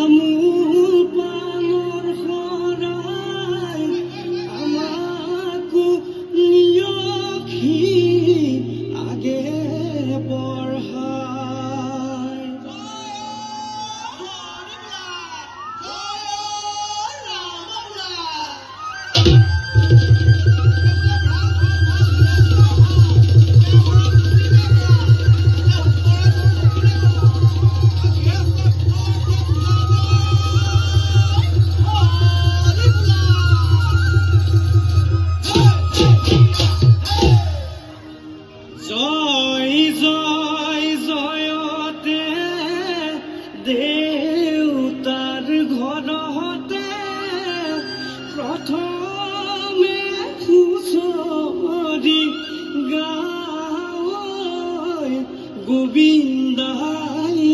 তামোল পাণৰ শৰাই আমাকো নিয়খি আগে বঢ়ায়। জয় জয় জয়তে দেউতাৰ ঘৰতে প্ৰথমে হুঁচৰি গায় গোবিন্দাই